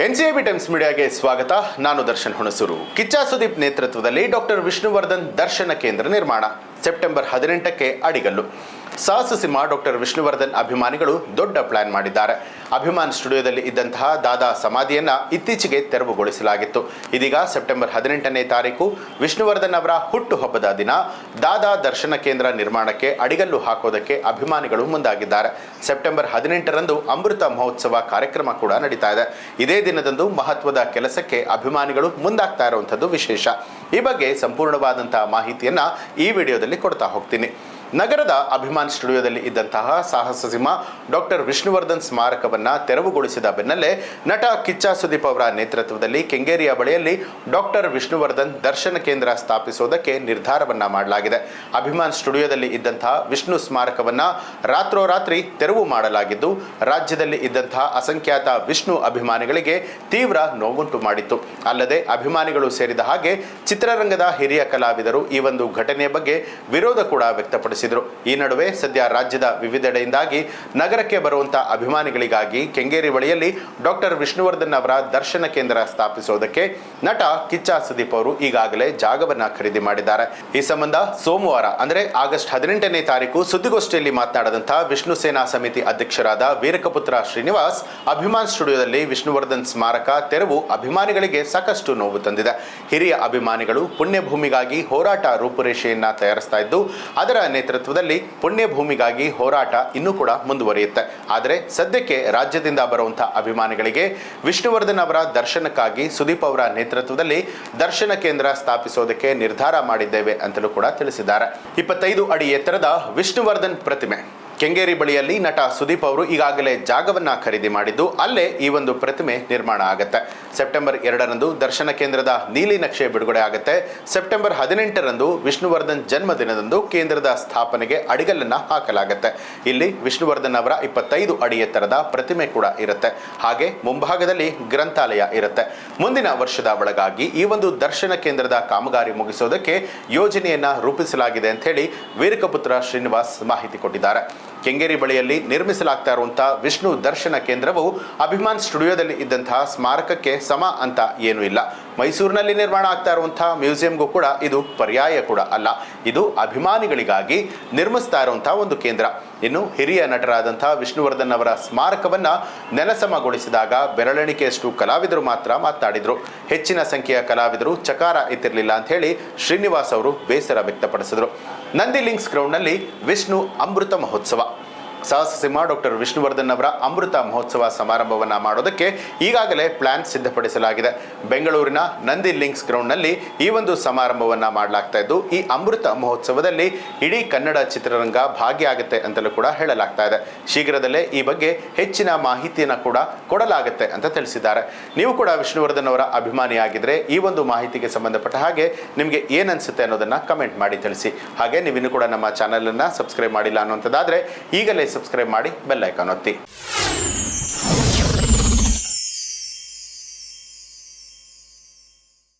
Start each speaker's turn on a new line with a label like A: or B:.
A: NCIB times ಮೀಡಿಯಾಗೆ ಸ್ವಾಗತ. ನಾನು ದರ್ಶನ್ ಹುಣಸೂರು. ಕಿಚ್ಚ ಸುದೀಪ್ ನೇತೃತ್ವದಲ್ಲಿ ಡಾಕ್ಟರ್ ವಿಷ್ಣುವರ್ಧನ್ ದರ್ಶನ ಕೇಂದ್ರ ನಿರ್ಮಾಣ ಸೆಪ್ಟೆಂಬರ್ 18ಕ್ಕೆ ಅಡಿಗಲ್ಲು. ಸಾಹಸ ಸಿಂಹ ಡಾಕ್ಟರ್ ವಿಷ್ಣುವರ್ಧನ್ ಅಭಿಮಾನಿಗಳು ದೊಡ್ಡ ಪ್ಲಾನ್ ಮಾಡಿದ್ದಾರೆ. ಅಭಿಮಾನ್ ಸ್ಟುಡಿಯೋದಲ್ಲಿ ಇದ್ದಂತಹ ದಾದಾ ಸಮಾಧಿಯನ್ನ ಇತ್ತೀಚೆಗೆ ತೆರವುಗೊಳಿಸಲಾಗಿತ್ತು. ಇದೀಗ ಸೆಪ್ಟೆಂಬರ್ 18ನೇ ತಾರೀಕು ವಿಷ್ಣುವರ್ಧನ್ ಅವರ ಹುಟ್ಟುಹಬ್ಬದ ದಿನ ದಾದಾ ದರ್ಶನ ಕೇಂದ್ರ ನಿರ್ಮಾಣಕ್ಕೆ ಅಡಿಗಲ್ಲು ಹಾಕೋದಕ್ಕೆ ಅಭಿಮಾನಿಗಳು ಮುಂದಾಗಿದ್ದಾರೆ. ಸೆಪ್ಟೆಂಬರ್ 18ರಂದು ಅಮೃತ ಮಹೋತ್ಸವ ಕಾರ್ಯಕ್ರಮ ಕೂಡ ನಡೀತಾ ಇದೆ. ಇದೇ ದಿನದಂದು ಮಹತ್ವದ ಕೆಲಸಕ್ಕೆ ಅಭಿಮಾನಿಗಳು ಮುಂದಾಗ್ತಾ ಇರುವಂಥದ್ದು ವಿಶೇಷ. ಈ ಬಗ್ಗೆ ಸಂಪೂರ್ಣವಾದಂತಹ ಮಾಹಿತಿಯನ್ನ ಈ ವಿಡಿಯೋದಲ್ಲಿ ಕೊಡ್ತಾ ಹೋಗ್ತೀನಿ. ನಗರದ ಅಭಿಮಾನ್ ಸ್ಟುಡಿಯೋದಲ್ಲಿ ಇದ್ದಂತಹ ಸಾಹಸ ಸಿಂಹ ಡಾಕ್ಟರ್ ವಿಷ್ಣುವರ್ಧನ್ ಸ್ಮಾರಕವನ್ನ ತೆರವುಗೊಳಿಸಿದ ಬೆನ್ನಲ್ಲೇ ನಟ ಕಿಚ್ಚ ಸುದೀಪ್ ಅವರ ನೇತೃತ್ವದಲ್ಲಿ ಕೆಂಗೇರಿಯ ಬಳಿಯಲ್ಲಿ ಡಾಕ್ಟರ್ ವಿಷ್ಣುವರ್ಧನ್ ದರ್ಶನ ಕೇಂದ್ರ ಸ್ಥಾಪಿಸುವುದಕ್ಕೆ ನಿರ್ಧಾರವನ್ನ ಮಾಡಲಾಗಿದೆ. ಅಭಿಮಾನ್ ಸ್ಟುಡಿಯೋದಲ್ಲಿ ಇದ್ದಂತಹ ವಿಷ್ಣು ಸ್ಮಾರಕವನ್ನ ರಾತ್ರೋರಾತ್ರಿ ತೆರವು ಮಾಡಲಾಗಿದ್ದು, ರಾಜ್ಯದಲ್ಲಿ ಇದ್ದಂತಹ ಅಸಂಖ್ಯಾತ ವಿಷ್ಣು ಅಭಿಮಾನಿಗಳಿಗೆ ತೀವ್ರ ನೋವುಂಟು ಮಾಡಿತ್ತು. ಅಲ್ಲದೆ ಅಭಿಮಾನಿಗಳು ಸೇರಿದ ಹಾಗೆ ಚಿತ್ರರಂಗದ ಹಿರಿಯ ಕಲಾವಿದರು ಈ ಒಂದು ಘಟನೆಯ ಬಗ್ಗೆ ವಿರೋಧ ಕೂಡ ವ್ಯಕ್ತಪಡಿಸಿದರು. ಈ ನಡುವೆ ಸದ್ಯ ರಾಜ್ಯದ ವಿವಿಧೆಡೆಯಿಂದಾಗಿ ನಗರಕ್ಕೆ ಬರುವಂತಹ ಅಭಿಮಾನಿಗಳಿಗಾಗಿ ಕೆಂಗೇರಿ ಬಳಿಯಲ್ಲಿ ಡಾಕ್ಟರ್ ವಿಷ್ಣುವರ್ಧನ್ ಅವರ ದರ್ಶನ ಕೇಂದ್ರ ಸ್ಥಾಪಿಸುವುದಕ್ಕೆ ನಟ ಕಿಚ್ಚ ಸುದೀಪ್ ಅವರು ಈಗಾಗಲೇ ಜಾಗವನ್ನ ಖರೀದಿ ಮಾಡಿದ್ದಾರೆ. ಈ ಸಂಬಂಧ ಸೋಮವಾರ ಅಂದರೆ ಆಗಸ್ಟ್ 18ನೇ ತಾರೀಕು ಸುದ್ದಿಗೋಷ್ಠಿಯಲ್ಲಿ ಮಾತನಾಡಿದಂತಹ ವಿಷ್ಣು ಸೇನಾ ಸಮಿತಿ ಅಧ್ಯಕ್ಷರಾದ ವೀರಕಪುತ್ರ ಶ್ರೀನಿವಾಸ್, ಅಭಿಮಾನ್ ಸ್ಟುಡಿಯೋದಲ್ಲಿ ವಿಷ್ಣುವರ್ಧನ್ ಸ್ಮಾರಕ ತೆರವು ಅಭಿಮಾನಿಗಳಿಗೆ ಸಾಕಷ್ಟು ನೋವು ತಂದಿದೆ. ಹಿರಿಯ ಅಭಿಮಾನಿಗಳು ಪುಣ್ಯಭೂಮಿಗಾಗಿ ಹೋರಾಟ ರೂಪುರೇಷೆಯನ್ನ ತಯಾರಿಸ್ತಾ ಇದ್ದು, ಅದರ ನೇತೃತ್ವದಲ್ಲಿ ಪುಣ್ಯಭೂಮಿಗಾಗಿ ಹೋರಾಟ ಇನ್ನೂ ಕೂಡ ಮುಂದುವರಿಯುತ್ತೆ. ಆದರೆ ಸದ್ಯಕ್ಕೆ ರಾಜ್ಯದಿಂದ ಬರುವಂತಹ ಅಭಿಮಾನಿಗಳಿಗೆ ವಿಷ್ಣುವರ್ಧನ್ ಅವರ ದರ್ಶನಕ್ಕಾಗಿ ಸುದೀಪ್ ಅವರ ನೇತೃತ್ವದಲ್ಲಿ ದರ್ಶನ ಕೇಂದ್ರ ಸ್ಥಾಪಿಸೋದಕ್ಕೆ ನಿರ್ಧಾರ ಮಾಡಿದ್ದೇವೆ ಅಂತಲೂ ಕೂಡ ತಿಳಿಸಿದ್ದಾರೆ. 25 ಅಡಿ ಎತ್ತರದ ವಿಷ್ಣುವರ್ಧನ್ ಪ್ರತಿಮೆ ಕೆಂಗೇರಿ ಬಳಿಯಲ್ಲಿ ನಟ ಸುದೀಪ್ ಅವರು ಈಗಾಗಲೇ ಜಾಗವನ್ನ ಖರೀದಿ ಮಾಡಿದ್ದು, ಅಲ್ಲೇ ಈ ಒಂದು ಪ್ರತಿಮೆ ನಿರ್ಮಾಣ ಆಗುತ್ತೆ. ಸೆಪ್ಟೆಂಬರ್ 2ರಂದು ದರ್ಶನ ಕೇಂದ್ರದ ನೀಲಿ ನಕ್ಷೆ ಬಿಡುಗಡೆ ಆಗುತ್ತೆ. ಸೆಪ್ಟೆಂಬರ್ 18ರಂದು ವಿಷ್ಣುವರ್ಧನ್ ಜನ್ಮದಿನದಂದು ಕೇಂದ್ರದ ಸ್ಥಾಪನೆಗೆ ಅಡಿಗಲ್ಲನ್ನ ಹಾಕಲಾಗುತ್ತೆ. ಇಲ್ಲಿ ವಿಷ್ಣುವರ್ಧನ್ ಅವರ 25 ಅಡಿ ಎತ್ತರದ ಪ್ರತಿಮೆ ಕೂಡ ಇರುತ್ತೆ. ಹಾಗೆ ಮುಂಭಾಗದಲ್ಲಿ ಗ್ರಂಥಾಲಯ ಇರುತ್ತೆ. ಮುಂದಿನ ವರ್ಷದ ಒಳಗಾಗಿ ಈ ಒಂದು ದರ್ಶನ ಕೇಂದ್ರದ ಕಾಮಗಾರಿ ಮುಗಿಸೋದಕ್ಕೆ ಯೋಜನೆಯನ್ನ ರೂಪಿಸಲಾಗಿದೆ ಅಂತ ಹೇಳಿ ವೀರಕಪುತ್ರ ಶ್ರೀನಿವಾಸ್ ಮಾಹಿತಿ ಕೊಟ್ಟಿದ್ದಾರೆ. ಕೆಂಗೇರಿ ಬಳಿಯಲ್ಲಿ ನಿರ್ಮಿಸಲಾಗ್ತಾ ಇರುವಂತಹ ವಿಷ್ಣು ದರ್ಶನ ಕೇಂದ್ರವು ಅಭಿಮಾನ್ ಸ್ಟುಡಿಯೋದಲ್ಲಿ ಇದ್ದಂತಹ ಸ್ಮಾರಕಕ್ಕೆ ಸಮ ಅಂತ ಏನೂ ಇಲ್ಲ. ಮೈಸೂರಿನಲ್ಲಿ ನಿರ್ಮಾಣ ಆಗ್ತಾ ಇರುವಂತಹ ಮ್ಯೂಸಿಯಂಗೂ ಕೂಡ ಇದು ಪರ್ಯಾಯ ಕೂಡ ಅಲ್ಲ. ಇದು ಅಭಿಮಾನಿಗಳಿಗಾಗಿ ನಿರ್ಮಿಸ್ತಾ ಇರುವಂತಹ ಒಂದು ಕೇಂದ್ರ. ಇನ್ನು ಹಿರಿಯ ನಟರಾದಂತಹ ವಿಷ್ಣುವರ್ಧನ್ ಅವರ ಸ್ಮಾರಕವನ್ನ ನೆಲಸಮಗೊಳಿಸಿದಾಗ ಬೆರಳೆಣಿಕೆಯಷ್ಟು ಕಲಾವಿದರು ಮಾತ್ರ ಮಾತನಾಡಿದ್ರು. ಹೆಚ್ಚಿನ ಸಂಖ್ಯೆಯ ಕಲಾವಿದರು ಚಕಾರ ಎತ್ತಿರಲಿಲ್ಲ ಅಂತ ಹೇಳಿ ಶ್ರೀನಿವಾಸ್ ಅವರು ಬೇಸರ ವ್ಯಕ್ತಪಡಿಸಿದ್ರು. ನಂದಿ ಲಿಂಕ್ಸ್ ಗ್ರೌಂಡ್ನಲ್ಲಿ ವಿಷ್ಣು ಅಮೃತ ಮಹೋತ್ಸವ, ಸಾಹಸ ಸಿಂಹ ಡಾಕ್ಟರ್ ವಿಷ್ಣುವರ್ಧನ್ ಅವರ ಅಮೃತ ಮಹೋತ್ಸವ ಸಮಾರಂಭವನ್ನ ಮಾಡೋದಕ್ಕೆ ಈಗಾಗಲೇ ಪ್ಲಾನ್ ಸಿದ್ಧಪಡಿಸಲಾಗಿದೆ. ಬೆಂಗಳೂರಿನ ನಂದಿ ಲಿಂಕ್ಸ್ ಗ್ರೌಂಡ್ನಲ್ಲಿ ಈ ಒಂದು ಸಮಾರಂಭವನ್ನ ಮಾಡಲಾಗ್ತಾ ಇದ್ದು, ಈ ಅಮೃತ ಮಹೋತ್ಸವದಲ್ಲಿ ಇಡೀ ಕನ್ನಡ ಚಿತ್ರರಂಗ ಭಾಗಿಯಾಗುತ್ತೆ ಅಂತಲೂ ಕೂಡ ಹೇಳಲಾಗ್ತಾ ಇದೆ. ಶೀಘ್ರದಲ್ಲೇ ಈ ಬಗ್ಗೆ ಹೆಚ್ಚಿನ ಮಾಹಿತಿಯನ್ನ ಕೂಡ ಕೊಡಲಾಗುತ್ತೆ ಅಂತ ತಿಳಿಸಿದ್ದಾರೆ. ನೀವು ಕೂಡ ವಿಷ್ಣುವರ್ಧನ್ ಅವರ ಅಭಿಮಾನಿಯಾಗಿದ್ರೆ ಈ ಒಂದು ಮಾಹಿತಿಗೆ ಸಂಬಂಧಪಟ್ಟ ಹಾಗೆ ನಿಮಗೆ ಏನನ್ಸುತ್ತೆ ಅನ್ನೋದನ್ನ ಕಮೆಂಟ್ ಮಾಡಿ ತಿಳಿಸಿ. ಹಾಗೆ ನೀವಿನ್ನೂ ಕೂಡ ನಮ್ಮ ಚಾನೆಲ್ ಅನ್ನ ಸಬ್ಸ್ಕ್ರೈಬ್ ಮಾಡಿಲ್ಲ ಅನ್ನುವಂಥದ್ದಾದ್ರೆ ಈಗಲೇ ಸಬ್ಸ್ಕ್ರೈಬ್ ಮಾಡಿ ಬೆಲ್ ಐಕಾನ್ ಒತ್ತಿ.